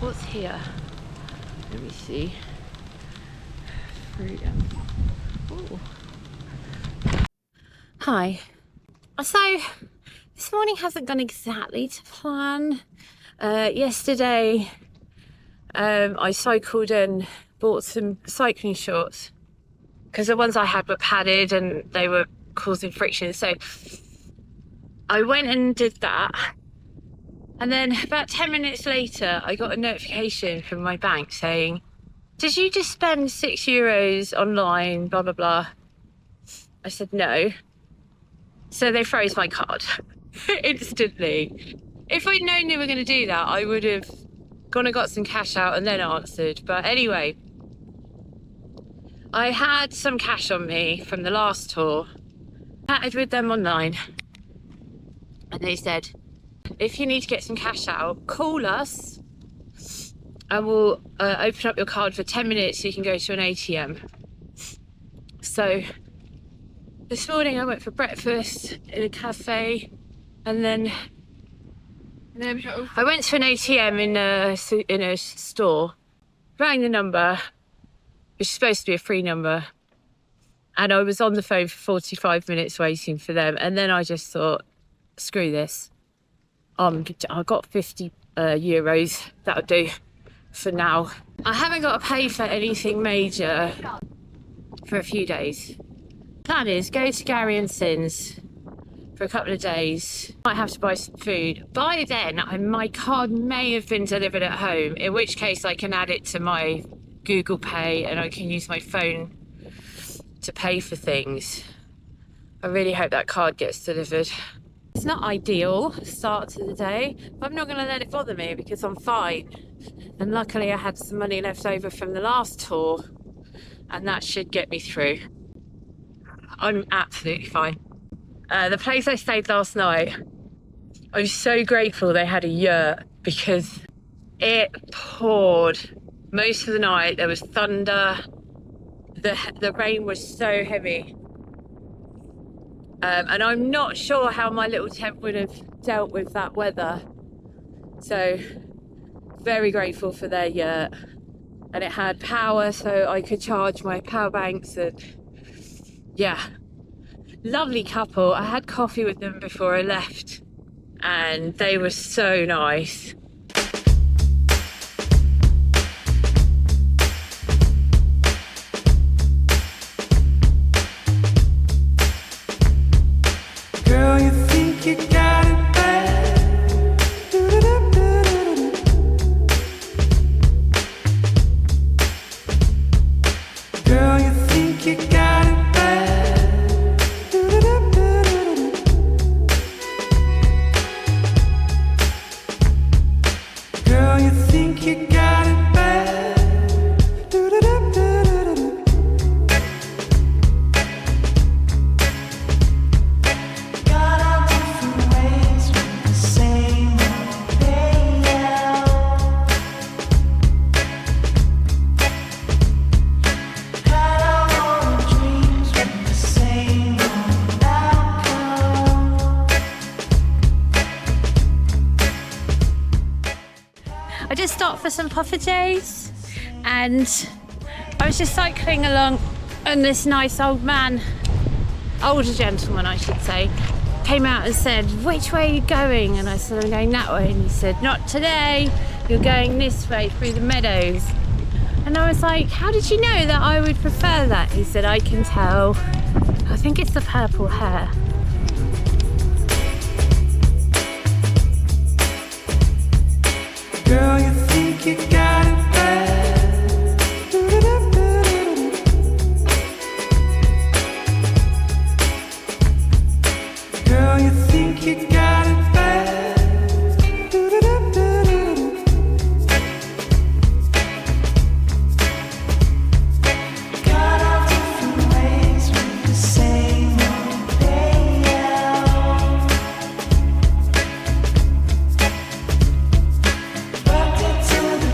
What's here? Let me see. Freedom. Ooh. Hi. So, this morning hasn't gone exactly to plan. Yesterday, I cycled and bought some cycling shorts because the ones I had were padded and they were causing friction. So I went and did that. And then about 10 minutes later, I got a notification from my bank saying, did you just spend €6 online, blah, blah, blah? I said, no. So they froze my card instantly. If I'd known they were going to do that, I would have gone and got some cash out and then answered. But anyway, I had some cash on me from the last tour, chatted with them online, and they said, if you need to get some cash out, call us and we'll open up your card for 10 minutes so you can go to an ATM. So this morning I went for breakfast in a cafe, and then I went to an ATM in a store, rang the number, which is supposed to be a free number, and I was on the phone for 45 minutes waiting for them. And then I just thought, screw this. I got 50 euros, that'll do for now. I haven't got to pay for anything major for a few days. Plan is go to Gary and Cyn's for a couple of days. Might have to buy some food. By then, my card may have been delivered at home, in which case I can add it to my Google Pay and I can use my phone to pay for things. I really hope that card gets delivered. It's not ideal start to the day, but I'm not going to let it bother me because I'm fine. And luckily I had some money left over from the last tour, and that should get me through. I'm absolutely fine. The place I stayed last night, I'm so grateful they had a yurt because it poured most of the night. There was thunder. The rain was so heavy. And I'm not sure how my little tent would have dealt with that weather. So, very grateful for their yurt. And it had power, so I could charge my power banks. And yeah, lovely couple. I had coffee with them before I left, and they were so nice. Girl, you think you got it bad. Girl, you think you got it bad. Girl, you think you got it bad. I just stopped for some pufferjays, and I was just cycling along, and this nice older gentleman I should say, came out and said, which way are you going? And I said, I'm going that way. And he said, not today, you're going this way through the meadows. And I was like, how did you know that I would prefer that? He said, I can tell. I think it's the purple hair. Girl, you think you got it bad. Girl, you think you got it bad. Got all different ways with the same old day out. Walked into the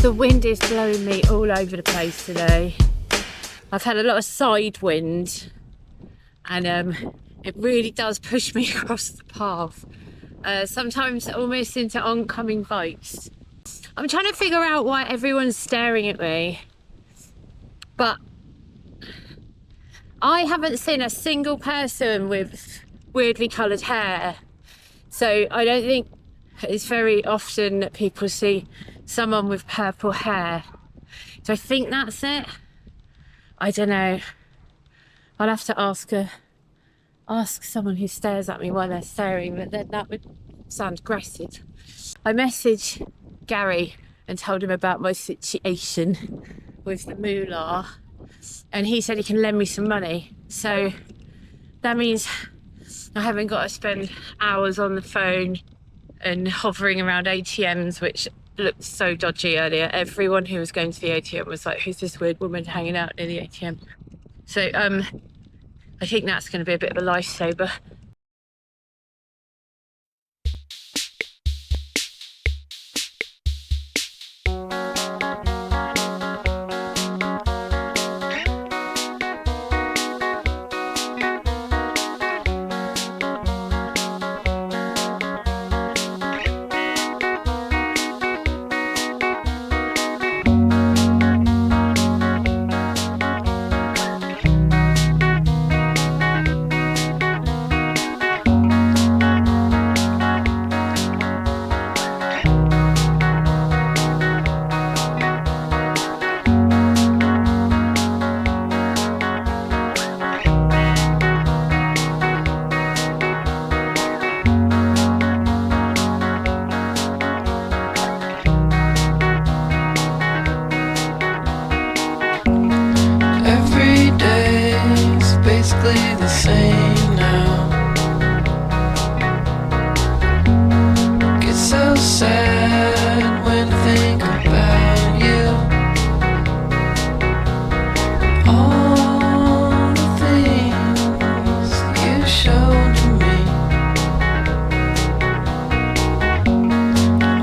The wind is blowing me all over the place today. I've had a lot of side wind and it really does push me across the path. Sometimes almost into oncoming bikes. I'm trying to figure out why everyone's staring at me, but I haven't seen a single person with weirdly coloured hair. So I don't think it's very often that people see someone with purple hair. Do I think that's it? I don't know. I'll have to ask someone who stares at me while they're staring, but then that would sound aggressive. I messaged Gary and told him about my situation with the moolah, and he said he can lend me some money. So that means I haven't got to spend hours on the phone and hovering around ATMs, which looked so dodgy earlier. Everyone who was going to the ATM was like, who's this weird woman hanging out near the ATM? So I think that's going to be a bit of a lifesaver. The same now. Get so sad when I think about you. All the things you showed to me,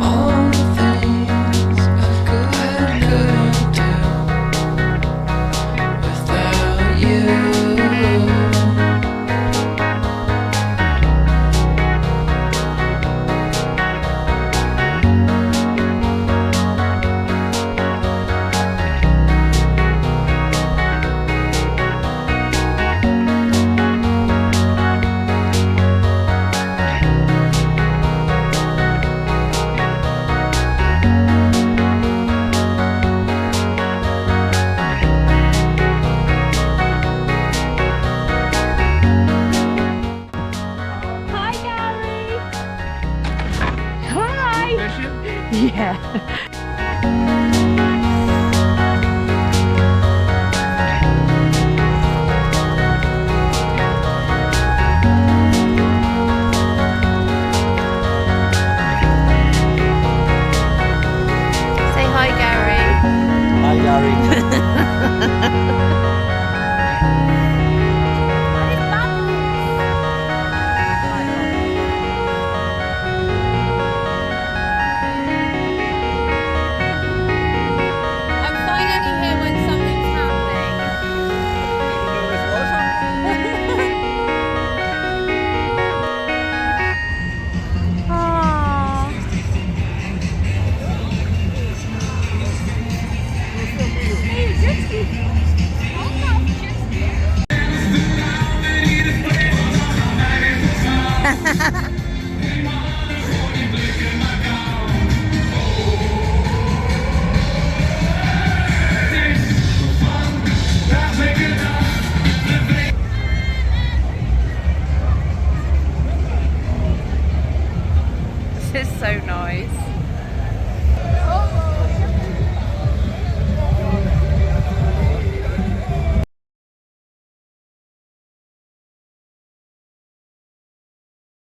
all the things I couldn't do without you. Yeah. Say hi, Gary. Hi, Gary. Ha ha ha!